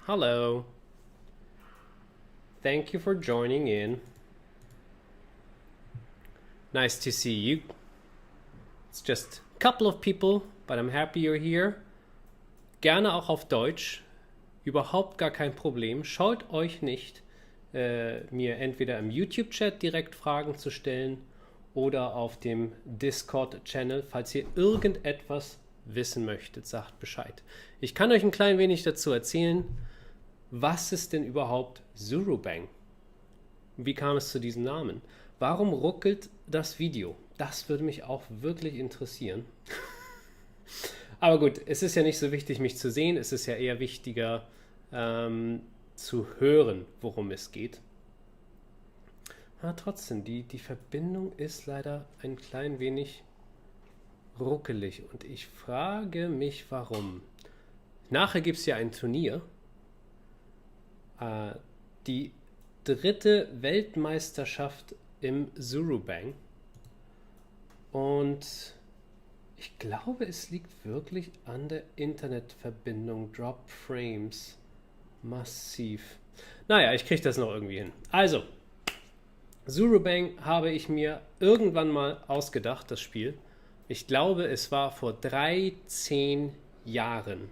Hello. Thank you for joining in. Nice to see you. It's just a couple of people, but I'm happy you're here. Gerne auch auf Deutsch. Überhaupt gar kein Problem. Scheut euch nicht, mir entweder im YouTube-Chat direkt Fragen zu stellen oder auf dem Discord-Channel. Falls ihr irgendetwas wissen möchtet, sagt Bescheid. Ich kann euch ein klein wenig dazu erzählen. Was ist denn überhaupt Zurubang? Wie kam es zu diesem Namen? Warum ruckelt das Video? Das würde mich auch wirklich interessieren. Aber gut, es ist ja nicht so wichtig, mich zu sehen. Es ist ja eher wichtiger, zu hören, worum es geht. Aber trotzdem, die Verbindung ist leider ein klein wenig ruckelig. Und ich frage mich, warum. Nachher gibt es ja ein Turnier. Die 3. Weltmeisterschaft im Zurubang. Und ich glaube, es liegt wirklich an der Internetverbindung. Drop Frames. Massiv. Naja, ich kriege das noch irgendwie hin. Also, Zurubang habe ich mir irgendwann mal ausgedacht, das Spiel. Ich glaube, es war vor 13 Jahren.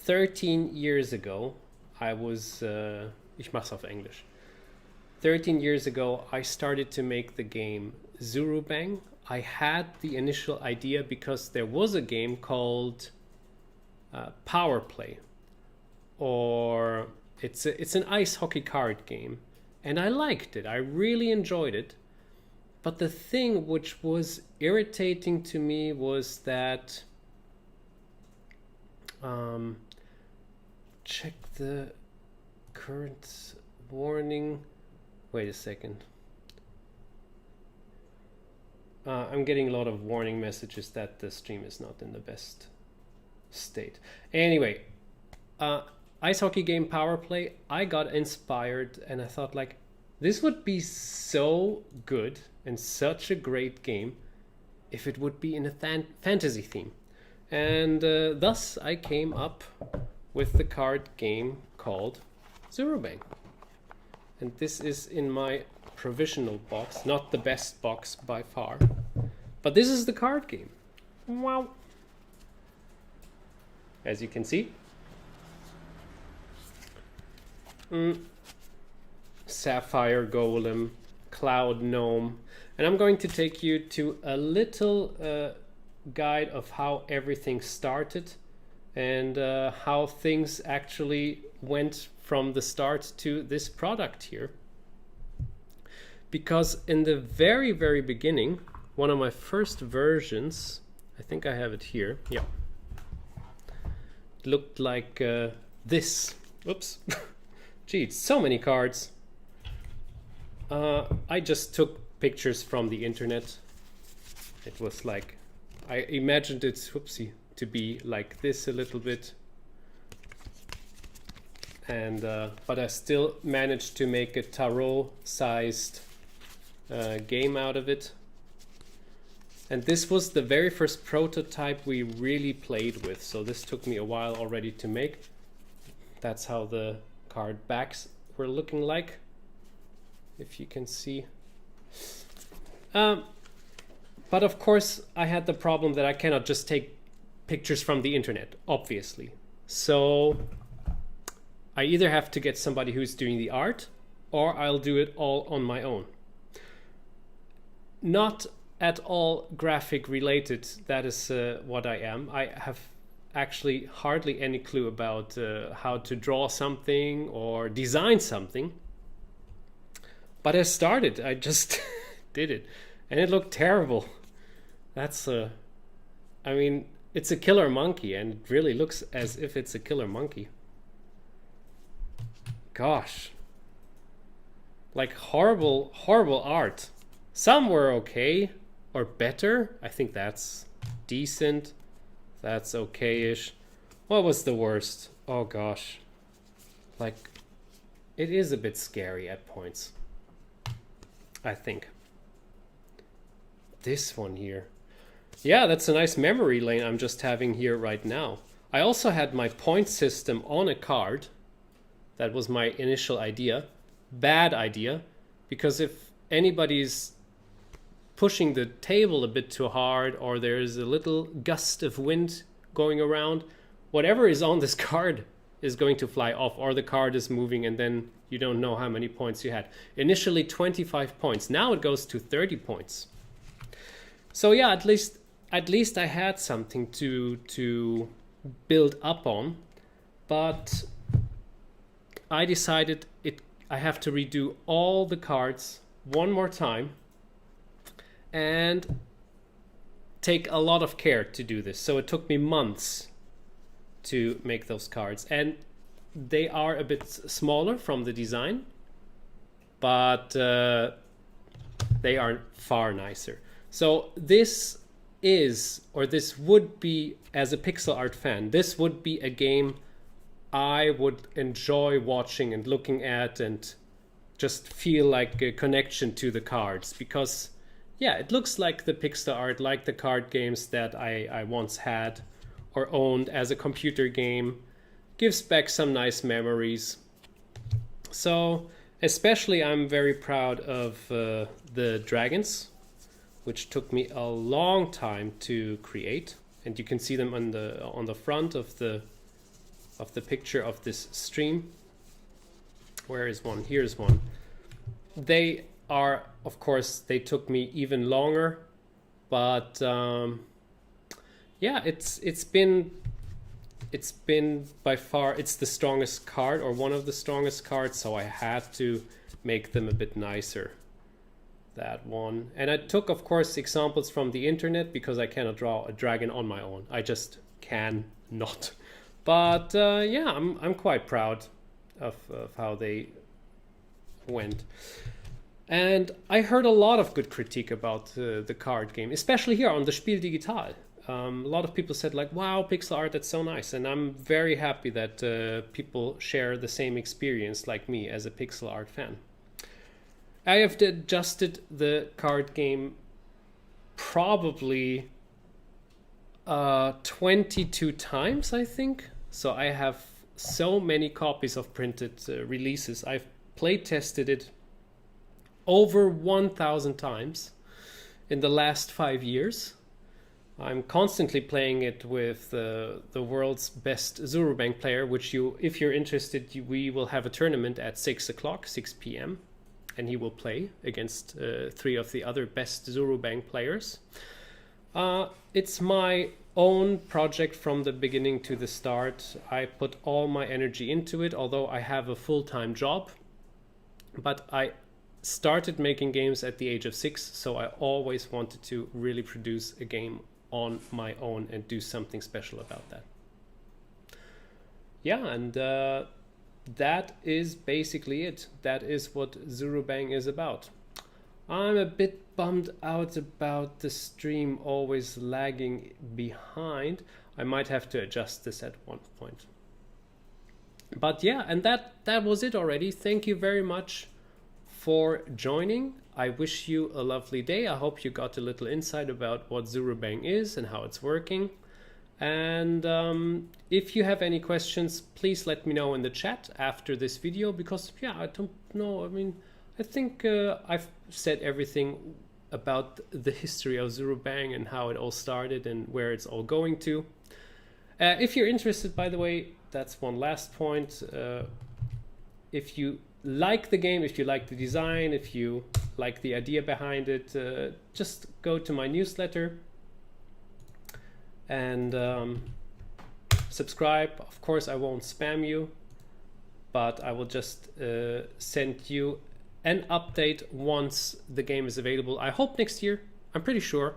13 years ago, ich mach's auf Englisch. 13 years ago, I started to make the game Zurubang. I had the initial idea because there was a game called Power Play, or it's an ice hockey card game, and I liked it. I really enjoyed it. But the thing which was irritating to me was that check the current warning. Wait a second. I'm getting a lot of warning messages that the stream is not in the best state. Anyway, ice hockey game Power Play, I got inspired and I thought, like, this would be so good and such a great game if it would be in a fantasy theme. And thus I came up with the card game called Zurubang. And this is in my provisional box, not the best box by far, but this is the card game. Wow. As you can see, Sapphire Golem, Cloud Gnome, and I'm going to take you to a little guide of how everything started and how things actually went from the start to this product here. Because in the very, very beginning, one of my first versions, I think I have it here, yeah, it looked like this. Oops. Gee, so many cards. I just took pictures from the internet. It was like, I imagined it, whoopsie, to be like this a little bit. And but I still managed to make a tarot-sized game out of it. And this was the very first prototype we really played with, so this took me a while already to make. That's how the card backs were looking like, if you can see. But of course I had the problem that I cannot just take pictures from the internet, obviously. So I either have to get somebody who's doing the art, or I'll do it all on my own. Not at all graphic related, that is what I am. I have actually hardly any clue about how to draw something or design something. But I started, I just did it. And it looked terrible. That's I mean, it's a killer monkey, and it really looks as if it's a killer monkey. Gosh. Like horrible, horrible art. Some were okay or better. I think that's decent. That's okay-ish. What was the worst? Oh gosh. Like, it is a bit scary at points, I think. This one here. Yeah, that's a nice memory lane I'm just having here right now. I also had my point system on a card. That was my initial idea. Bad idea, because if anybody's pushing the table a bit too hard, or there's a little gust of wind going around, whatever is on this card is going to fly off, or the card is moving and then you don't know how many points you had. Initially 25 points, now it goes to 30 points. So yeah, at least I had something to build up on, but I decided I have to redo all the cards one more time and take a lot of care to do this. So it took me months to make those cards, and they are a bit smaller from the design, but they are far nicer. So this would be, as a pixel art fan, this would be a game I would enjoy watching and looking at and just feel like a connection to the cards, because yeah, it looks like the pixel art, like the card games that I once had or owned as a computer game. Gives back some nice memories. So especially I'm very proud of the dragons, which took me a long time to create, and you can see them on the front of the picture of this stream. Where is one? Here's one. They are, of course, they took me even longer, but yeah, it's been by far, it's the strongest card, or one of the strongest cards, so I had to make them a bit nicer. That one. And I took, of course, examples from the internet, because I cannot draw a dragon on my own. I just cannot. But yeah, I'm quite proud of how they went. And I heard a lot of good critique about the card game, especially here on the Spiel Digital. A lot of people said like, wow, pixel art, that's so nice. And I'm very happy that people share the same experience like me as a pixel art fan. I have adjusted the card game probably 22 times, I think. So I have so many copies of printed releases. I've play tested it over 1,000 times in the last 5 years. I'm constantly playing it with the world's best Zurubang player, which if you're interested, we will have a tournament at 6 p.m. and he will play against 3 of the other best Zurubang players. It's my own project from the beginning to the start. I put all my energy into it, although I have a full-time job. But I started making games at the age of 6, so I always wanted to really produce a game on my own and do something special about that. Yeah, and that is basically it. That is what Zurubang is about. I'm a bit bummed out about the stream always lagging behind. I might have to adjust this at one point. But yeah, and that was it already. Thank you very much for joining. I wish you a lovely day. I hope you got a little insight about what Zurubang is and how it's working. And if you have any questions, please let me know in the chat after this video, because yeah, I don't know. I mean, I think I've said everything about the history of Zurubang and how it all started and where it's all going to. If you're interested, by the way, that's one last point. If you like the game, if you like the design, if you like the idea behind it, just go to my newsletter and subscribe. Of course, I won't spam you, but I will just send you an update once the game is available. I hope next year. I'm pretty sure.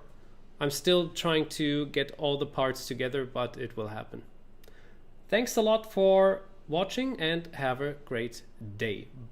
I'm still trying to get all the parts together, but it will happen. Thanks a lot for watching and have a great day. Bye.